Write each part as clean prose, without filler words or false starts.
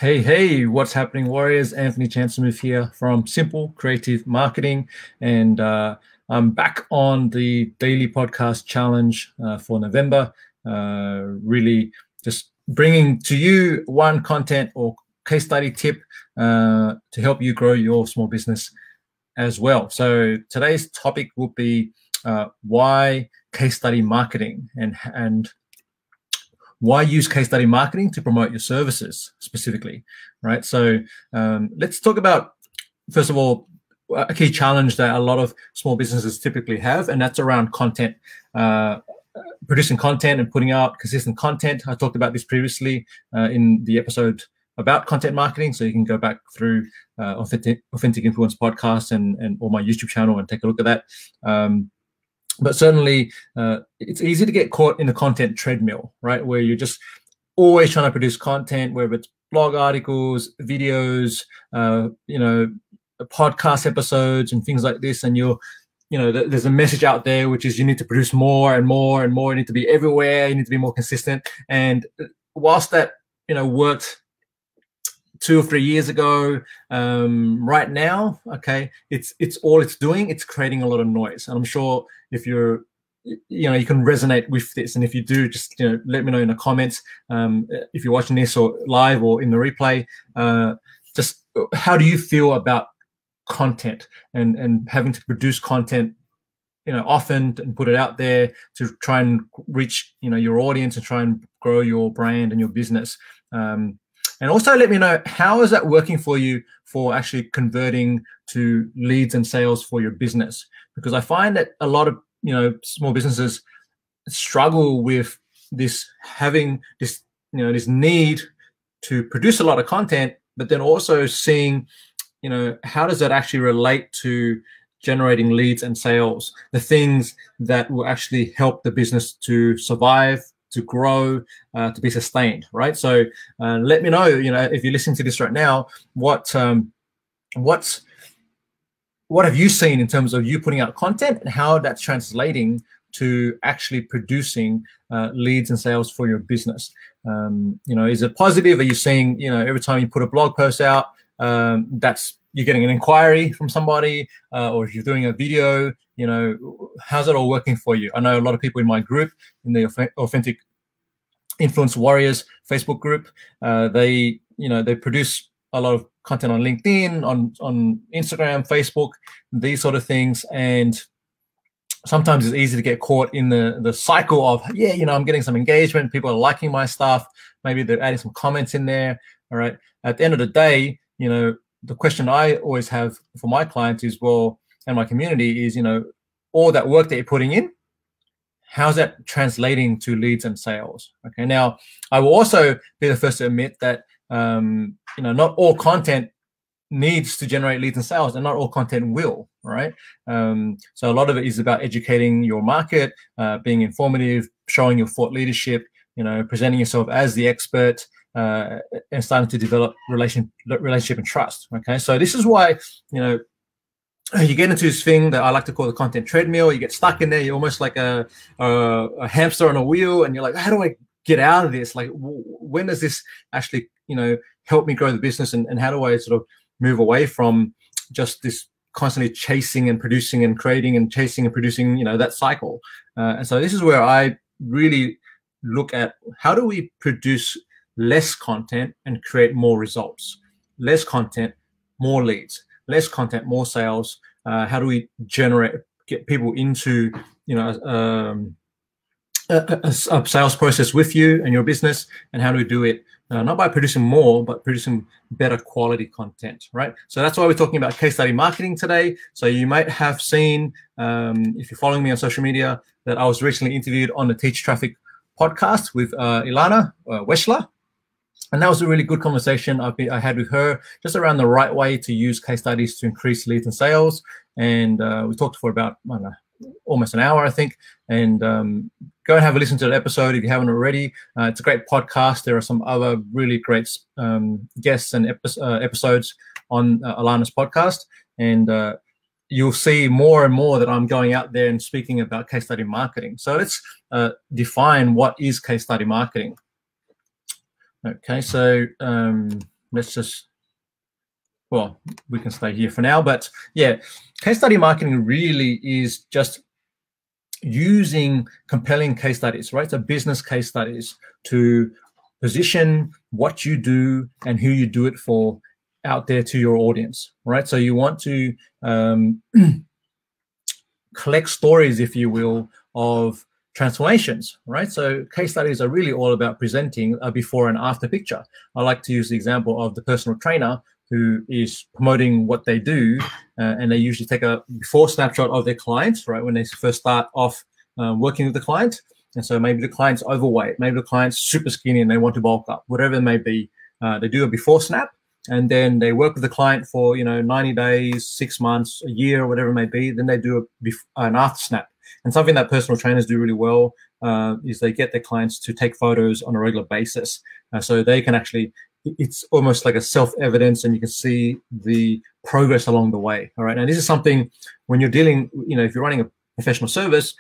Hey, what's happening, Warriors? Anthony Chancellor here from Simple Creative Marketing. And I'm back on the daily podcast challenge for November. Really just bringing to you one content or case study tip to help you grow your small business as well. So today's topic will be why case study marketing and why use case study marketing to promote your services specifically, right? So let's talk about, first of all, a key challenge that a lot of small businesses typically have, and that's around content, producing content and putting out consistent content. I talked about this previously in the episode about content marketing, so you can go back through Authentic Influence podcast and or my YouTube channel and take a look at that. But certainly, it's easy to get caught in the content treadmill, right? Where you're just always trying to produce content, whether it's blog articles, videos, podcast episodes, and things like this. And there's a message out there which is you need to produce more and more and more. You need to be everywhere. You need to be more consistent. And whilst that worked 2 or 3 years ago, right now, okay, it's all it's doing. It's creating a lot of noise. And I'm sure if you can resonate with this, and if you do, just let me know in the comments. If you're watching this or live or in the replay, just how do you feel about content and having to produce content, often, and put it out there to try and reach your audience and try and grow your brand and your business. And also let me know, how is that working for you for actually converting to leads and sales for your business? Because I find that a lot of small businesses struggle with this, having this this need to produce a lot of content, but then also seeing how does that actually relate to generating leads and sales, the things that will actually help the business to survive, to grow, to be sustained, right? So let me know, if you're listening to this right now, what have you seen in terms of you putting out content and how that's translating to actually producing leads and sales for your business? Is it positive? Are you seeing, every time you put a blog post out, you're getting an inquiry from somebody, or if you're doing a video, how's it all working for you? I know a lot of people in my group, in the Authentic Influence Warriors Facebook group, they produce a lot of content on LinkedIn, on Instagram, Facebook, these sort of things. And sometimes it's easy to get caught in the cycle of, I'm getting some engagement, people are liking my stuff, maybe they're adding some comments in there. All right. At the end of the day, the question I always have for my clients is, and my community is, all that work that you're putting in, how's that translating to leads and sales? Okay. Now, I will also be the first to admit that, not all content needs to generate leads and sales, and not all content will, right? So a lot of it is about educating your market, being informative, showing your thought leadership, presenting yourself as the expert, and starting to develop relationship and trust. Okay, so this is why you get into this thing that I like to call the content treadmill. You get stuck in there. You're almost like a hamster on a wheel, and you're like, how do I get out of this? Like, when does this actually help me grow the business, and how do I sort of move away from just this constantly chasing and producing and creating and chasing and producing, that cycle? And so this is where I really look at, how do we produce less content and create more results? Less content, more leads. Less content, more sales. How do we get people into a sales process with you and your business? And how do we do it not by producing more, but producing better quality content, right? So that's why we're talking about case study marketing today. So you might have seen, if you're following me on social media, that I was recently interviewed on the Teach Traffic podcast with Ilana Weschler. And that was a really good conversation I had with her, just around the right way to use case studies to increase leads and sales. And we talked for about, almost an hour, I think. And go and have a listen to that episode if you haven't already. It's a great podcast. There are some other really great guests and episodes on Alana's podcast. And you'll see more and more that I'm going out there and speaking about case study marketing. So let's define what is case study marketing. Okay, so let's just, well, we can stay here for now. But yeah, case study marketing really is just using compelling case studies, right? So business case studies to position what you do and who you do it for out there to your audience, right? So you want to collect stories, if you will, of transformations, right? So case studies are really all about presenting a before and after picture. I like to use the example of the personal trainer who is promoting what they do, and they usually take a before snapshot of their clients, right, when they first start off working with the client. And so maybe the client's overweight, maybe the client's super skinny and they want to bulk up, whatever it may be. They do a before snap, and then they work with the client for 90 days, 6 months, a year, whatever it may be. Then they do an after snap. And something that personal trainers do really well is they get their clients to take photos on a regular basis, so they can actually, it's almost like a self-evidence, and you can see the progress along the way. All right, and this is something when you're dealing, if you're running a professional service,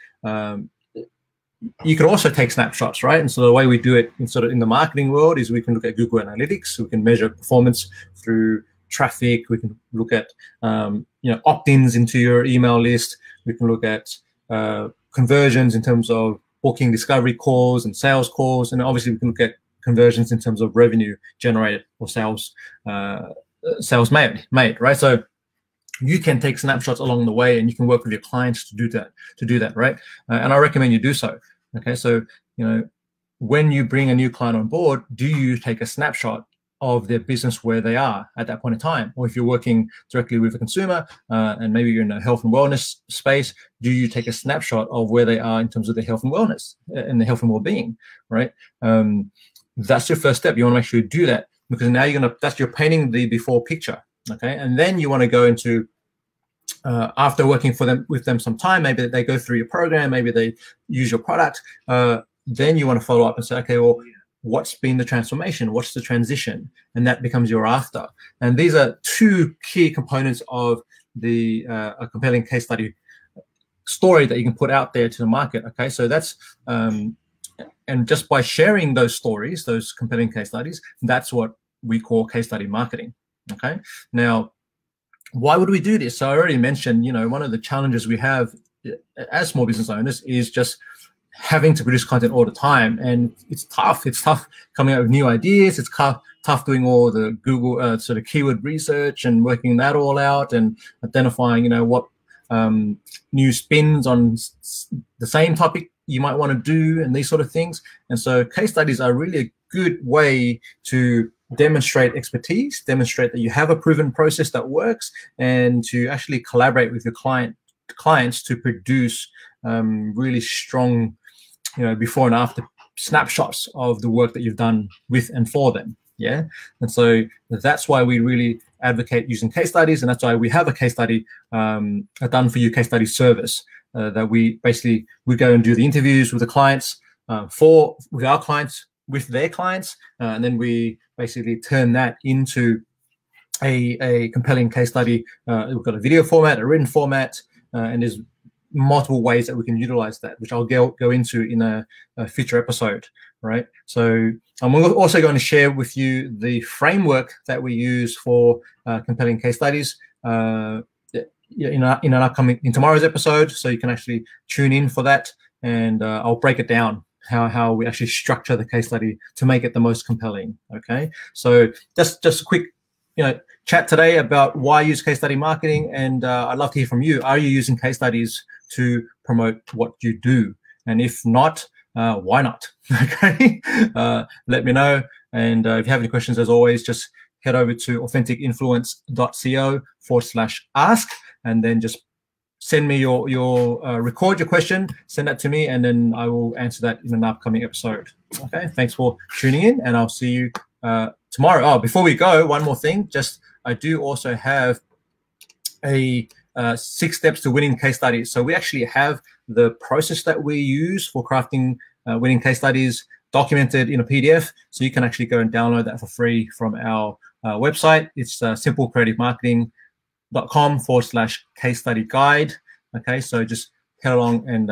you can also take snapshots, right? And so the way we do it in the marketing world is we can look at Google Analytics, we can measure performance through traffic, we can look at opt-ins into your email list, we can look at conversions in terms of booking discovery calls and sales calls, and obviously we can look at conversions in terms of revenue generated or sales made, right? So you can take snapshots along the way, and you can work with your clients to do that, right? And I recommend you do so. Okay, so when you bring a new client on board, do you take a snapshot of their business where they are at that point in time? Or if you're working directly with a consumer and maybe you're in a health and wellness space, do you take a snapshot of where they are in terms of their health and wellness and their health and well-being, right? That's your first step. You want to make sure you do that, because now you're painting the before picture. Okay, and then you want to go into after working with them some time, maybe they go through your program, maybe they use your product. Then you want to follow up and say, okay, well, what's been the transformation? What's the transition? And that becomes your after. And these are two key components of the a compelling case study story that you can put out there to the market. Okay, so that's and just by sharing those stories, those compelling case studies, that's what we call case study marketing. Okay, now why would we do this? So I already mentioned, one of the challenges we have as small business owners is just having to produce content all the time, and it's tough. It's tough coming up with new ideas. It's tough doing all the Google sort of keyword research and working that all out and identifying, what new spins on the same topic you might want to do and these sort of things. And so case studies are really a good way to demonstrate expertise, demonstrate that you have a proven process that works, and to actually collaborate with your clients to produce really strong, before and after snapshots of the work that you've done with and for them. Yeah, and so that's why we really advocate using case studies, and that's why we have a case study, a done for you case study service that we go and do the interviews with the clients with our clients, with their clients, and then we basically turn that into a compelling case study. We've got a video format, a written format, and there's multiple ways that we can utilize that, which I'll go into in a future episode, right? So I'm also going to share with you the framework that we use for compelling case studies in tomorrow's episode, so you can actually tune in for that, and I'll break it down how we actually structure the case study to make it the most compelling. Okay, so just a quick chat today about why use case study marketing, and I'd love to hear from you. Are you using case studies to promote what you do? And if not, why not? Okay, let me know. And if you have any questions, as always, just head over to authenticinfluence.co/ask, and then just send me record your question, send that to me, and then I will answer that in an upcoming episode. Okay, thanks for tuning in, and I'll see you tomorrow. Oh, before we go, one more thing. I do also have a 6 steps to winning case studies. So we actually have the process that we use for crafting winning case studies documented in a PDF. So you can actually go and download that for free from our website. It's simplecreativemarketing.com/case study guide. Okay, so just head along and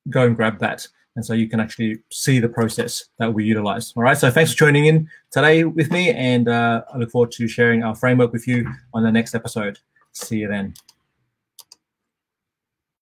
go and grab that. And so you can actually see the process that we utilize. All right. So thanks for tuning in today with me. And I look forward to sharing our framework with you on the next episode. See you then.